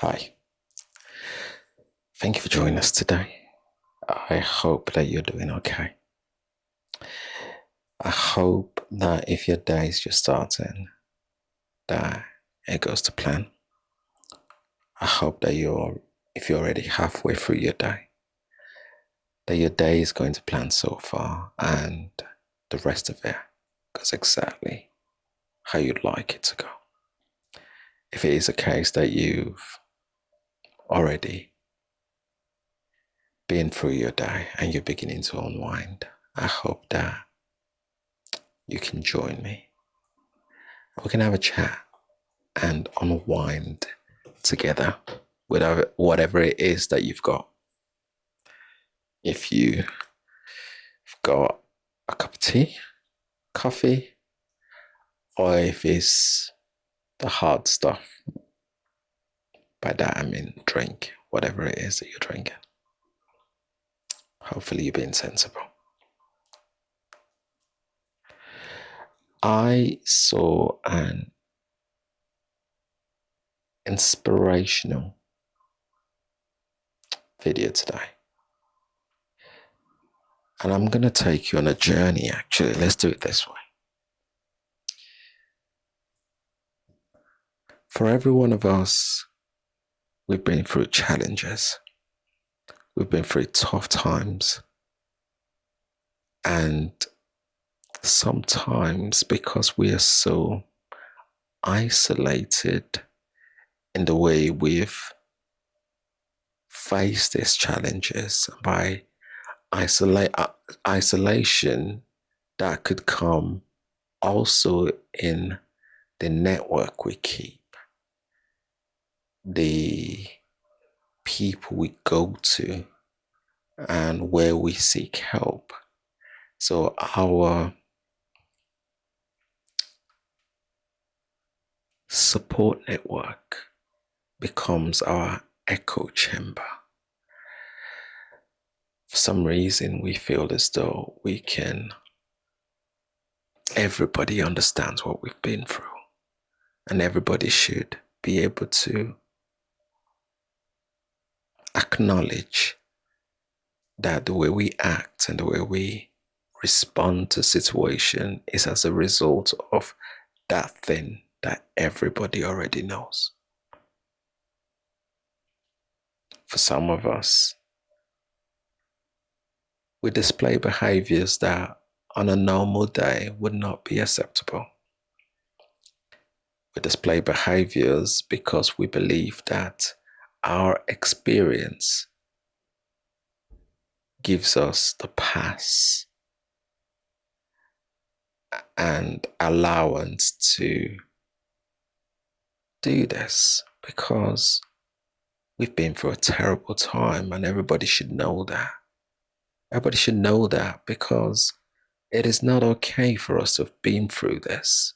Hi, thank you for joining us today. I hope that you're doing okay. I hope that if your day is just starting, that it goes to plan. I hope that if you're already halfway through your day, that your day is going to plan so far and the rest of it goes exactly how you'd like it to go. If it is a case that you've already been through your day and you're beginning to unwind, I hope that you can join me. We can have a chat and unwind together with whatever it is that you've got. If you've got a cup of tea, coffee, or if it's the hard stuff, by that I mean drink, whatever it is that you're drinking. Hopefully, you're being sensible. I saw an inspirational video today. And I'm going to take you on a journey, actually. Let's do it this way. For every one of us, we've been through challenges. We've been through tough times. And sometimes, because we are so isolated in the way we've faced these challenges, by isolation, that could come also in the network we keep, the people we go to, and where we seek help. So our support network becomes our echo chamber. For some reason, we feel as though everybody understands what we've been through, and everybody should be able to acknowledge that the way we act and the way we respond to situation is as a result of that thing that everybody already knows. For some of us, we display behaviors that on a normal day would not be acceptable. We display behaviors because we believe that our experience gives us the pass and allowance to do this, because we've been through a terrible time and everybody should know that. Everybody should know that, because it is not okay for us to have been through this.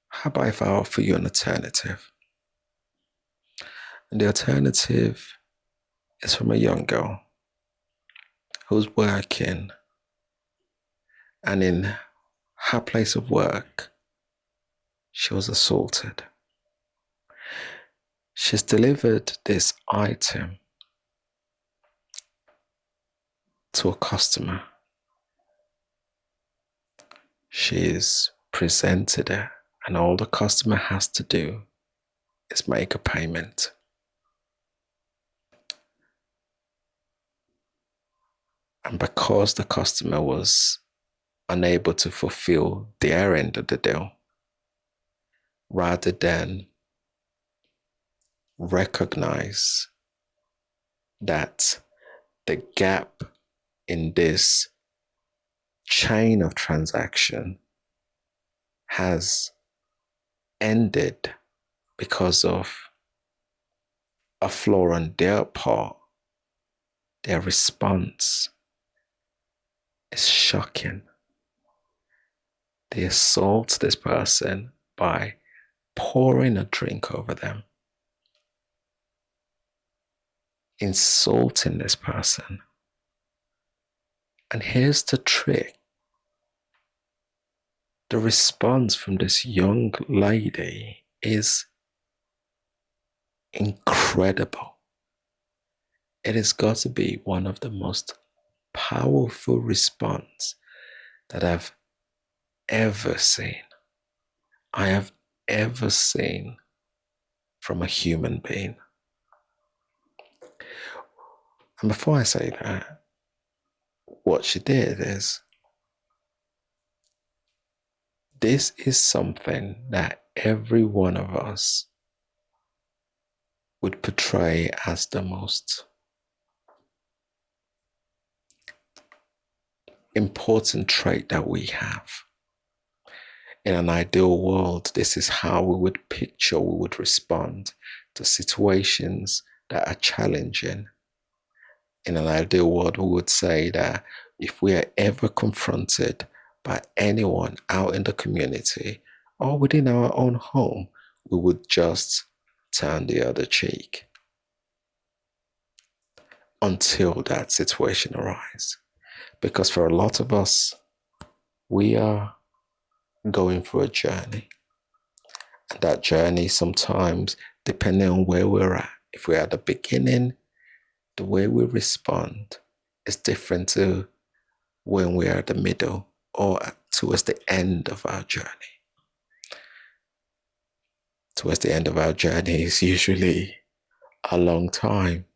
How about if I offer you an alternative? And the alternative is from a young girl who's working, and in her place of work, she was assaulted. She's delivered this item to a customer. She's presented it, and all the customer has to do is make a payment. And because the customer was unable to fulfill their end of the deal, rather than recognize that the gap in this chain of transaction has ended because of a flaw on their part, their response is shocking. They assault this person by pouring a drink over them, insulting this person. And here's the trick. The response from this young lady is incredible. It has got to be one of the most powerful response that I've ever seen. I have ever seen from a human being. And before I say that, what she did is this is something that every one of us would portray as the most important trait that we have. In an ideal world, this is how we would picture, we would respond to situations that are challenging. In an ideal world, we would say that if we are ever confronted by anyone out in the community or within our own home, we would just turn the other cheek until that situation arises. Because for a lot of us, we are going through a journey. And that journey sometimes, depending on where we're at, if we're at the beginning, the way we respond is different to when we are at the middle or towards the end of our journey. Towards the end of our journey is usually a long time.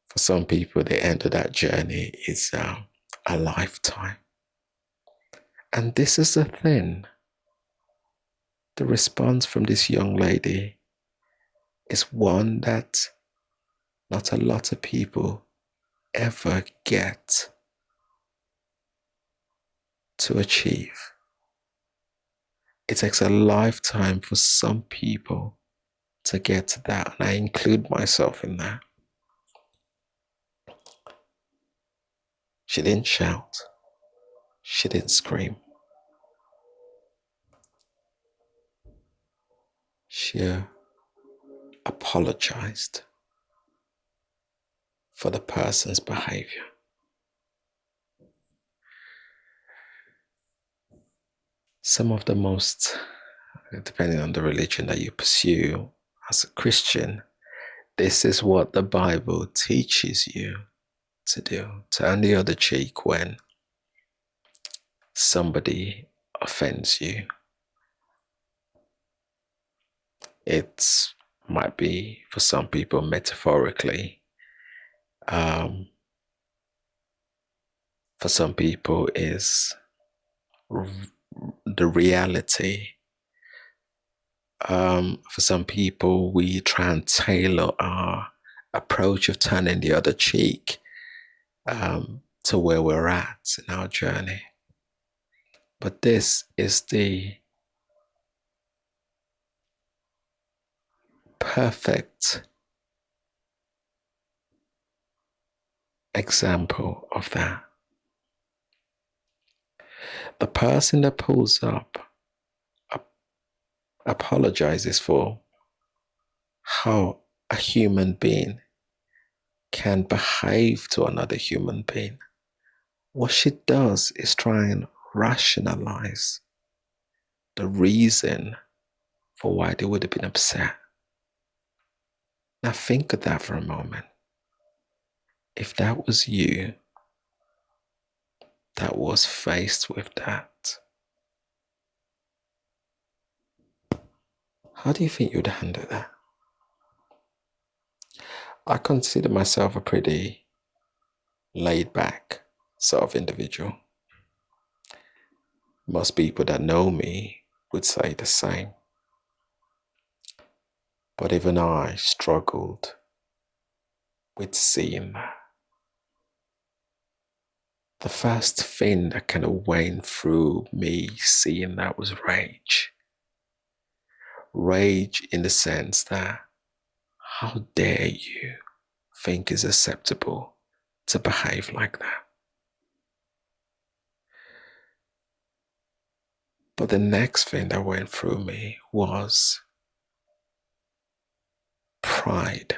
For some people, the end of that journey is a lifetime. And this is the thing. The response from this young lady is one that not a lot of people ever get to achieve. It takes a lifetime for some people to get to that, and I include myself in that. She didn't shout. She didn't scream. She apologized for the person's behavior. Some of the most, depending on the religion that you pursue as a Christian, this is what the Bible teaches you to do. Turn the other cheek when somebody offends you. It might be for some people metaphorically. For some people is the reality. For some people, we try and tailor our approach of turning the other cheek to where we're at in our journey. But this is the perfect example of that. The person that pulls up apologizes for how a human being can behave to another human being. What she does is try and rationalize the reason for why they would have been upset. Now think of that for a moment. If that was you that was faced with that, how do you think you'd handle that? I consider myself a pretty laid back sort of individual. Most people that know me would say the same. But even I struggled with seeing that. The first thing that kind of went through me seeing that was rage. Rage in the sense that, how dare you think it's acceptable to behave like that? But the next thing that went through me was pride.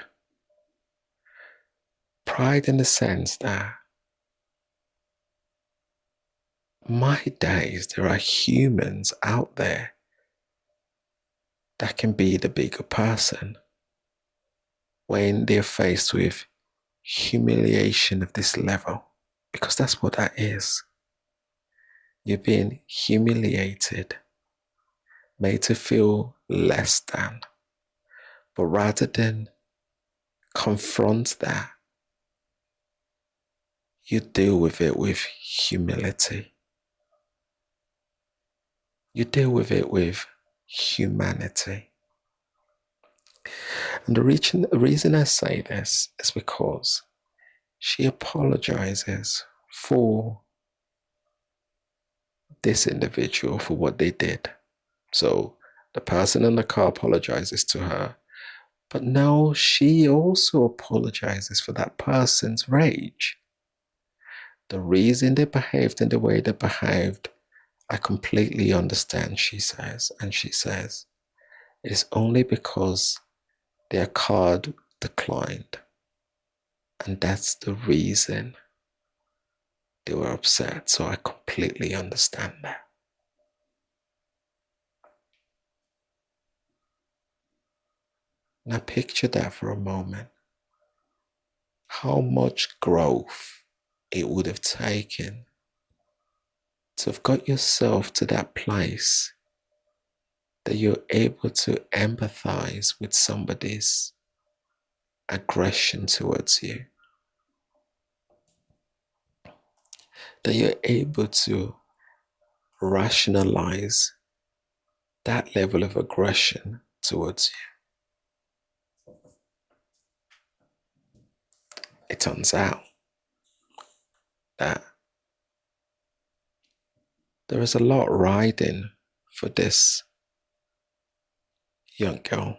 Pride in the sense that my days, there are humans out there that can be the bigger person. when they're faced with humiliation of this level, because that's what that is. You're being humiliated, made to feel less than. But rather than confront that, you deal with it with humility. You deal with it with humanity. And the reason I say this is because she apologizes for this individual for what they did. So the person in the car apologizes to her, but now she also apologizes for that person's rage. The reason they behaved in the way they behaved, I completely understand, she says. And she says, it is only because their card declined. And that's the reason they were upset. So I completely understand that. Now picture that for a moment. How much growth it would have taken to have got yourself to that place that you're able to empathize with somebody's aggression towards you, that you're able to rationalize that level of aggression towards you. It turns out that there is a lot riding for this young girl.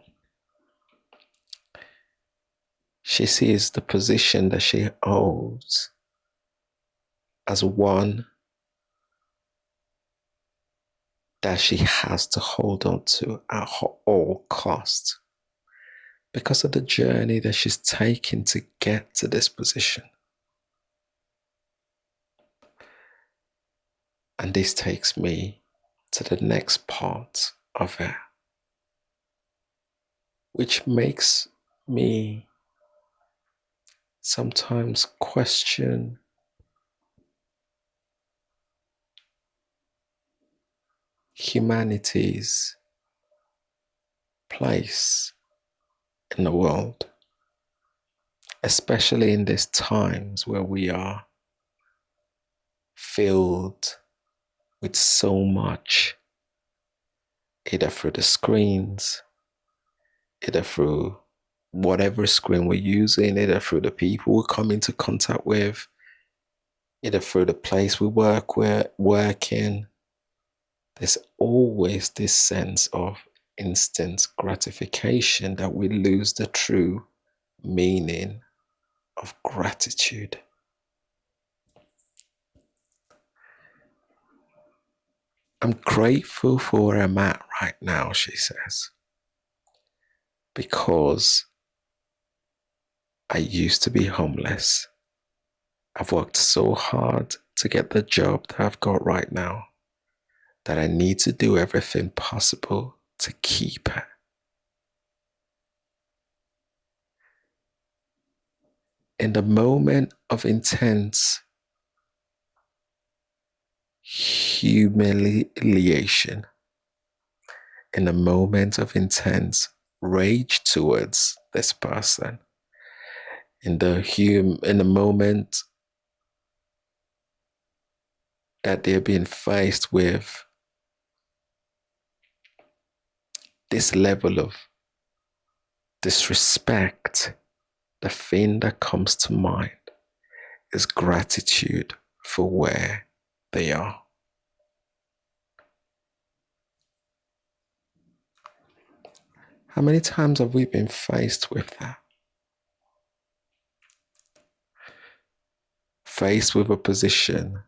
She sees the position that she holds as one that she has to hold on to at all costs because of the journey that she's taken to get to this position. And this takes me to the next part of it, which makes me sometimes question humanity's place in the world, especially in these times where we are filled with so much, either through the screens, either through whatever screen we're using, either through the people we come into contact with, either through the place we work in. There's always this sense of instant gratification that we lose the true meaning of gratitude. I'm grateful for where I'm at right now, she says, because I used to be homeless. I've worked so hard to get the job that I've got right now that I need to do everything possible to keep it. In the moment of intense humiliation, in a moment of intense rage towards this person, in the moment that they're being faced with this level of disrespect, the thing that comes to mind is gratitude for where they are. How many times have we been faced with that? Faced with a position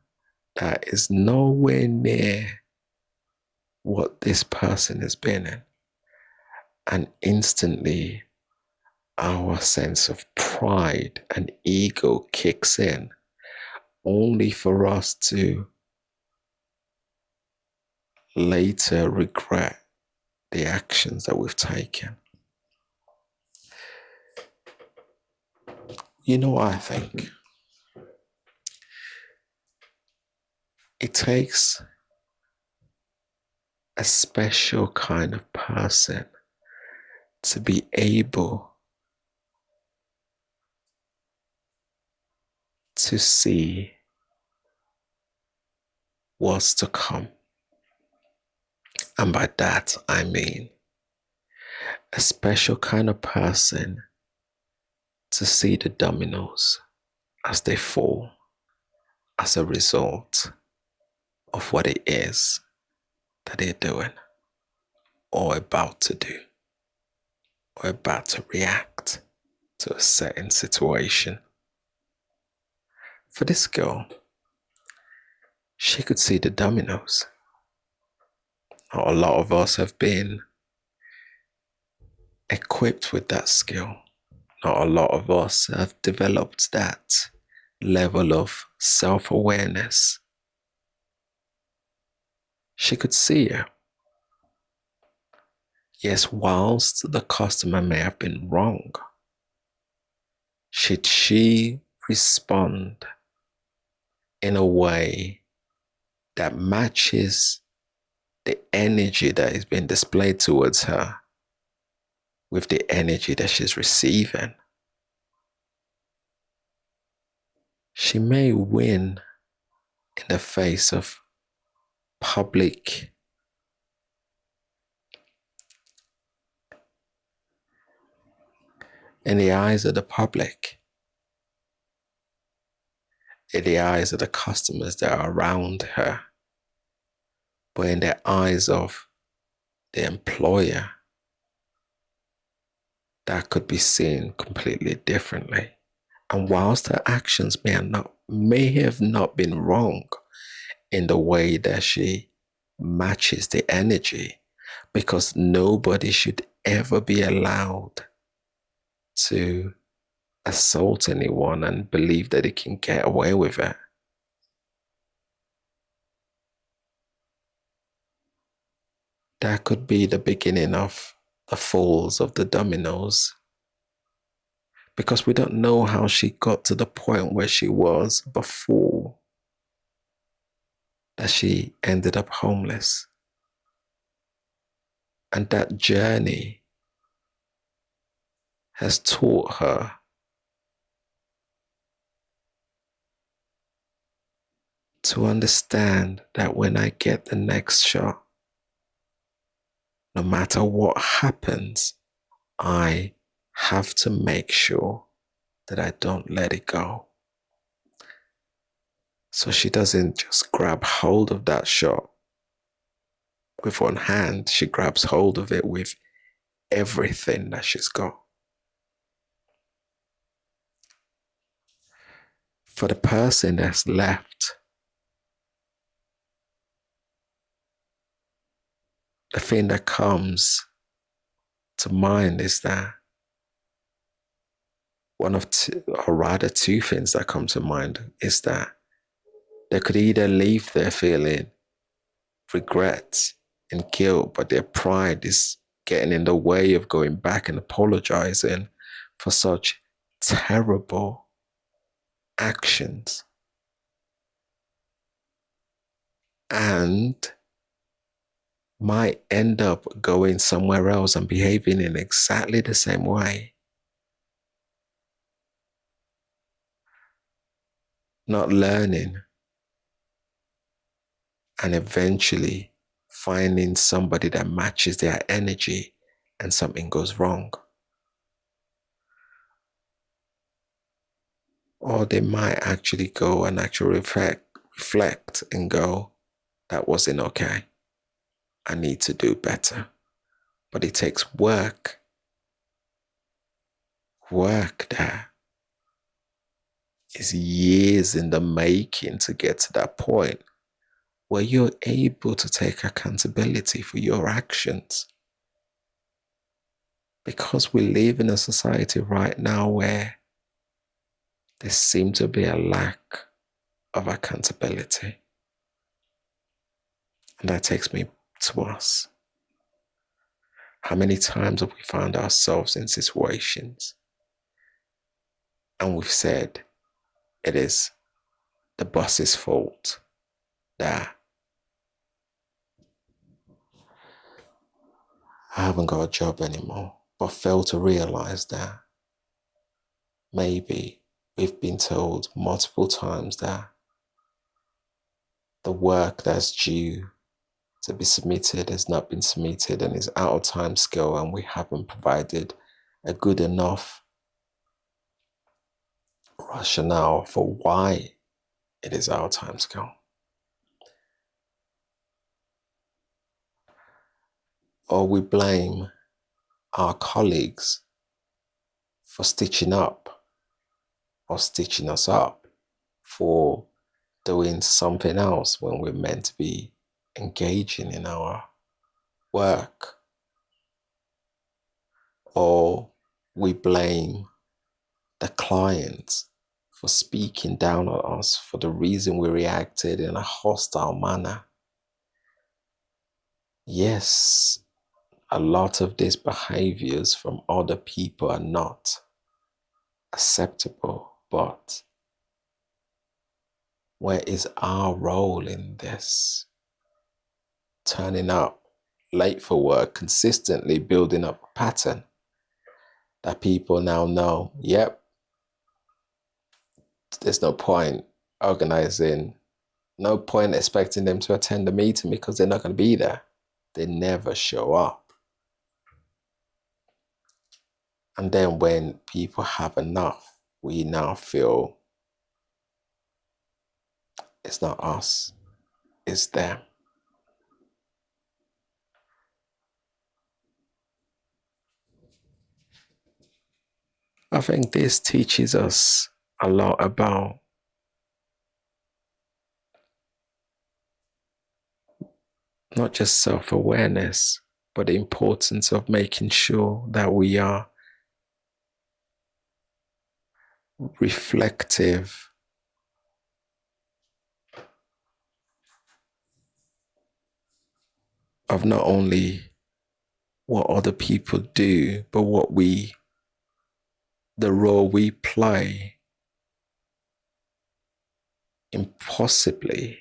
that is nowhere near what this person has been in. And instantly, our sense of pride and ego kicks in, only for us to later regret the actions that we've taken. You know what I think? It takes a special kind of person to be able to see what's to come. And by that, I mean a special kind of person to see the dominoes as they fall as a result of what it is that they're doing or about to do or about to react to a certain situation. For this girl, she could see the dominoes. Not a lot of us have been equipped with that skill. Not a lot of us have developed that level of self awareness. She could see you. Yes, whilst the customer may have been wrong, should she respond in a way that matches the energy that is being displayed towards her with the energy that she's receiving? She may win in the face of public, in the eyes of the public, in the eyes of the customers that are around her, but in the eyes of the employer, that could be seen completely differently. And whilst her actions may have not been wrong in the way that she matches the energy, because nobody should ever be allowed to assault anyone and believe that they can get away with it. That could be the beginning of the falls of the dominoes, because we don't know how she got to the point where she was before that she ended up homeless. And that journey has taught her to understand that when I get the next shot, no matter what happens, I have to make sure that I don't let it go. So she doesn't just grab hold of that shot with one hand, she grabs hold of it with everything that she's got. For the person that's left, the thing that comes to mind is that one of two, or rather two things that come to mind is that they could either leave there feeling regret and guilt, but their pride is getting in the way of going back and apologizing for such terrible actions. And might end up going somewhere else and behaving in exactly the same way. Not learning and eventually finding somebody that matches their energy and something goes wrong. Or they might actually go and actually reflect and go, that wasn't okay. I need to do better. But it takes work that is years in the making to get to that point where you're able to take accountability for your actions. Because we live in a society right now where there seems to be a lack of accountability. And that takes me to us. How many times have we found ourselves in situations and we've said it is the boss's fault that I haven't got a job anymore, but fail to realize that maybe we've been told multiple times that the work that's due to be submitted has not been submitted and is out of time scale, and we haven't provided a good enough rationale for why it is out of time scale. Or we blame our colleagues for stitching up or stitching us up for doing something else when we're meant to be engaging in our work. Or we blame the client for speaking down on us for the reason we reacted in a hostile manner. Yes, a lot of these behaviors from other people are not acceptable, but where is our role in this? Turning up late for work, consistently building up a pattern that people now know, yep, there's no point organizing, no point expecting them to attend the meeting because they're not going to be there. They never show up. And then when people have enough, we now feel it's not us, it's them. I think this teaches us a lot about not just self-awareness, but the importance of making sure that we are reflective of not only what other people do, but the role we play in possibly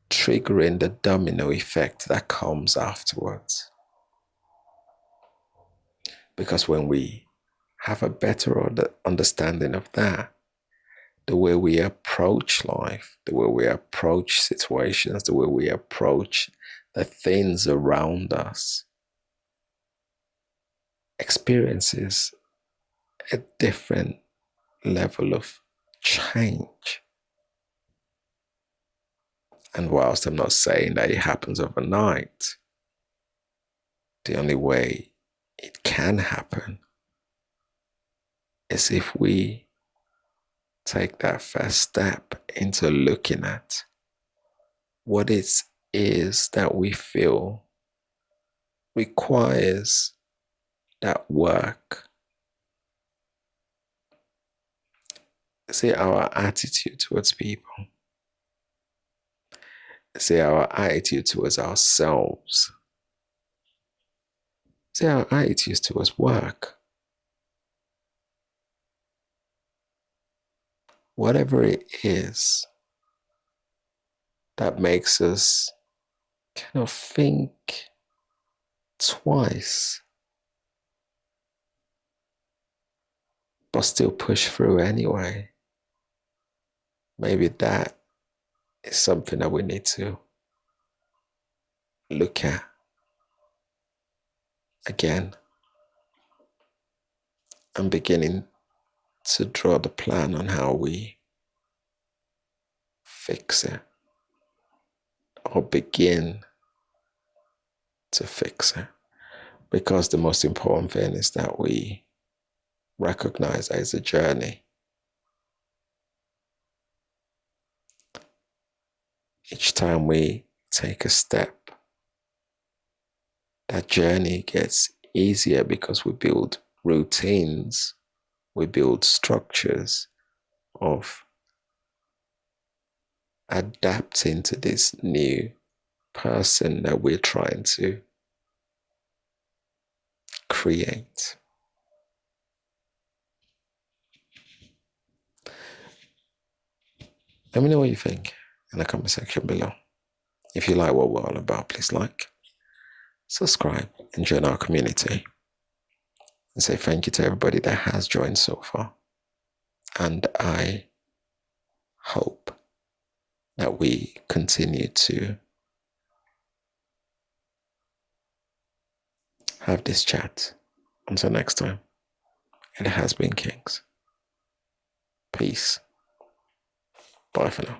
triggering the domino effect that comes afterwards. Because when we have a better understanding of that, the way we approach life, the way we approach situations, the way we approach the things around us, experiences a different level of change. And whilst I'm not saying that it happens overnight, the only way it can happen is if we take that first step into looking at what it is that we feel requires that work. See our attitude towards people. See our attitude towards ourselves. See our attitudes towards work. Whatever it is that makes us kind of think twice, but still push through anyway. Maybe that is something that we need to look at again and beginning to draw the plan on how we fix it or begin to fix it. Because the most important thing is that we recognize that it's a journey. Each time we take a step, that journey gets easier because we build routines, we build structures of adapting to this new person that we're trying to create. Let me know what you think in the comment section below. If you like what we're all about, please like, subscribe, and join our community. And say thank you to everybody that has joined so far. And I hope that we continue to have this chat. Until next time, it has been Kings. Peace. Bye for now.